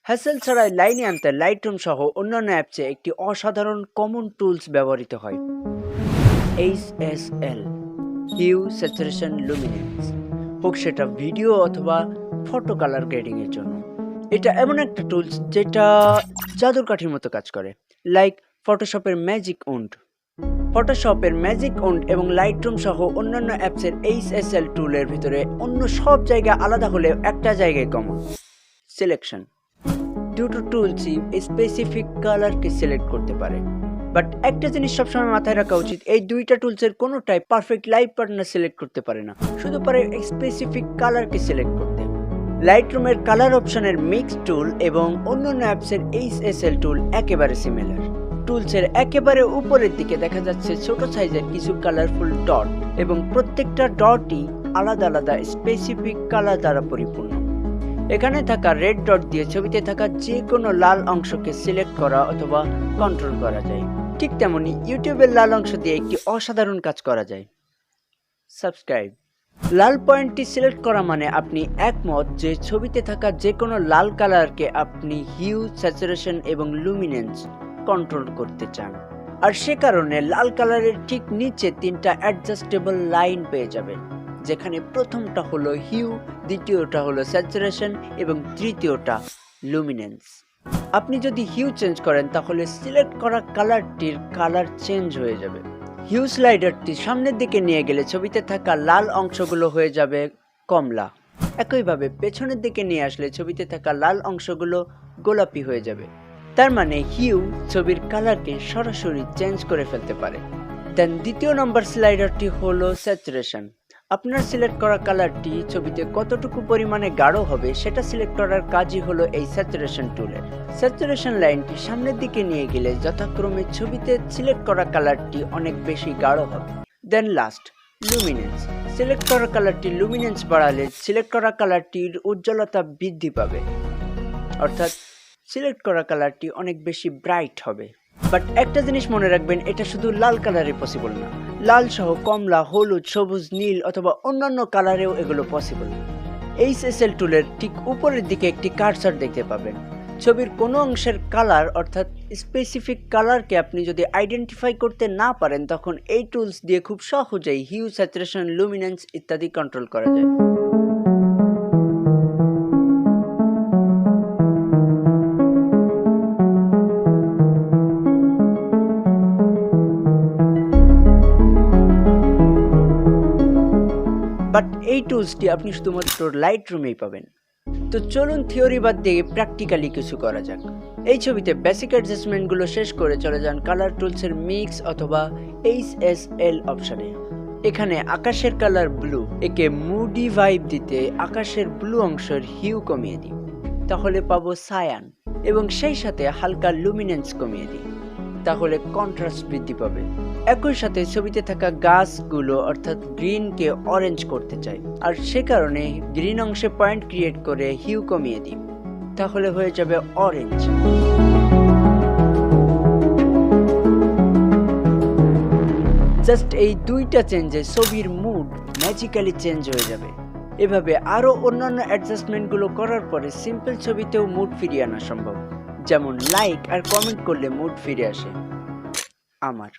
Hassle ছাড়াই লাইনে আনতে লাইটরুম সহ অন্যান্য অ্যাপসে একটি অসাধারণ কমন টুলস ব্যবহৃত হয়, HSL হিউ স্যাচুরেশন লুমিনেন্স, হোক সেটা ভিডিও অথবা ফটো কালার গ্রেডিং এর জন্য। এটা এমন একটা টুলস যেটা জাদুর কাঠির মতো কাজ করে, লাইক ফটোশপের ম্যাজিক উন্ড এবং লাইটরুম সহ অন্যান্য অ্যাপসের HSL টুলের ভিতরে অন্য সব জায়গা আলাদা হলেও একটা জায়গায় কমন, সিলেকশন। দুটো টুলসই স্পেসিফিক কালারকে সিলেক্ট করতে পারে, বাট একটা জিনিস সবসময় মাথায় রাখা উচিত, এই দুইটা টুলসের কোনোটাই পারফেক্ট লাইভ পার্টনার সিলেক্ট করতে পারে না, শুধু পারে স্পেসিফিক কালারকে সিলেক্ট করতে। লাইটরুমের কালার অপশনের মিক্স টুল এবং অন্যান্য অ্যাপসের HSL টুল একেবারে সিমিলার। টুলসের একেবারে উপরের দিকে দেখা যাচ্ছে ছোট সাইজের কিছু কালারফুল ডট এবং প্রত্যেকটা ডটই আলাদা আলাদা স্পেসিফিক কালার দ্বারা পরিপূর্ণ। এখানে থাকা রেড ডট দিয়ে ছবিতে থাকা যে কোনো লাল অংশকে সিলেক্ট করা অথবা কন্ট্রোল করা যায়। ঠিক তেমনি ইউটিউবের লাল অংশ দিয়ে একটি অসাধারণ কাজ করা যায়, সাবস্ক্রাইব। লাল পয়েন্টটি সিলেক্ট করা মানে আপনি একমত যে ছবিতে থাকা যে কোনো লাল কালারকে আপনি হিউ, স্যাচুরেশন এবং লুমিনেন্স কন্ট্রোল করতে চান। আর সে কারণে লাল কালারের ঠিক নিচে তিনটা অ্যাডজাস্টেবল লাইন পেয়ে যাবেন, যেখানে প্রথমটা হলো হিউ, দ্বিতীয়টা হলো স্যাচুরেশন এবং তৃতীয়টা লুমিনেন্স। আপনি যদি হিউ চেঞ্জ করেন তাহলে সিলেক্ট করা কালারটির কালার চেঞ্জ হয়ে যাবে। হিউ স্লাইডারটি সামনের দিকে নিয়ে গেলে ছবিতে থাকা লাল অংশগুলো হয়ে যাবে কমলা। একইভাবে পেছনের দিকে নিয়ে আসলে ছবিতে থাকা লাল অংশগুলো গোলাপি হয়ে যাবে। তার মানে হিউ ছবির কালারকে সরাসরি চেঞ্জ করে ফেলতে পারে। দেন দ্বিতীয় নম্বর স্লাইডারটি হলো স্যাচুরেশন। আপনার সিলেক্ট করা কালারটি ছবিতে কতটুকু পরিমাণে গাঢ় হবে সেটা সিলেক্ট করার কাজই হলো এই স্যাচুরেশন টুলের। স্যাচুরেশন লাইনটি সামনের দিকে নিয়ে গেলে যথাক্রমে ছবিতে সিলেক্ট করা কালারটি অনেক বেশি গাঢ় হবে। দেন লাস্ট লুমিনেন্স। সিলেক্ট করা কালারটি লুমিনেন্স বাড়ালে সিলেক্ট করা কালারটির উজ্জ্বলতা বৃদ্ধি পাবে, অর্থাৎ সিলেক্ট করা কালারটি অনেক বেশি ব্রাইট হবে। বাট একটা জিনিস মনে রাখবেন, এটা শুধু লাল কালারে পসিবল না, লাল সহ কমলা, হলুদ, সবুজ, নীল অথবা অন্যান্য কালারেও এগুলো পসিবল। HSL টুলের ঠিক উপরের দিকে একটি কার্সার দেখতে পাবেন। ছবির কোনো অংশের কালার অর্থাৎ স্পেসিফিক কালারকে আপনি যদি আইডেন্টিফাই করতে না পারেন তখন এই টুলস দিয়ে খুব সহজেই হিউ, স্যাচুরেশন, লুমিনেন্স ইত্যাদি কন্ট্রোল করা যায়। বাট এই টুলসটি আপনি শুধুমাত্র লাইটরুমেই পাবেন। তো চলুন থিওরি বাদ দিয়ে প্র্যাকটিক্যালি কিছু করা যাক। এই ছবিতে বেসিক অ্যাডজাস্টমেন্টগুলো শেষ করে চলে যান কালার টুলসের মিক্স অথবা HSL অপশনে। এখানে আকাশের কালার ব্লু, একে মুডি ভাইব দিতে আকাশের ব্লু অংশের হিউ কমিয়ে দিই, তাহলে পাবো সায়ান, এবং সেই সাথে হালকা লুমিনেন্স কমিয়ে দিই, তাহলে কন্ট্রাস্ট বৃদ্ধি পাবে। একই সাথে ছবিতে থাকা গাছগুলো অর্থাৎ গ্রিনকে অরেঞ্জ করতে চাই, আর সে কারণে গ্রিন অংশে পয়েন্ট ক্রিয়েট করে হিউ কমিয়ে দিই, তাহলে হয়ে যাবে অরেঞ্জ। জাস্ট এই দুইটা চেঞ্জে ছবির মুড ম্যাজিক্যালি চেঞ্জ হয়ে যাবে। এভাবে আরো অন্যান্য অ্যাডজাস্টমেন্টগুলো করার পরে সিম্পল ছবিতেও মুড ফিরিয়ে আনা সম্ভব, যেমন লাইক আর কমেন্ট করলে মুড ফিরে আসে আমার।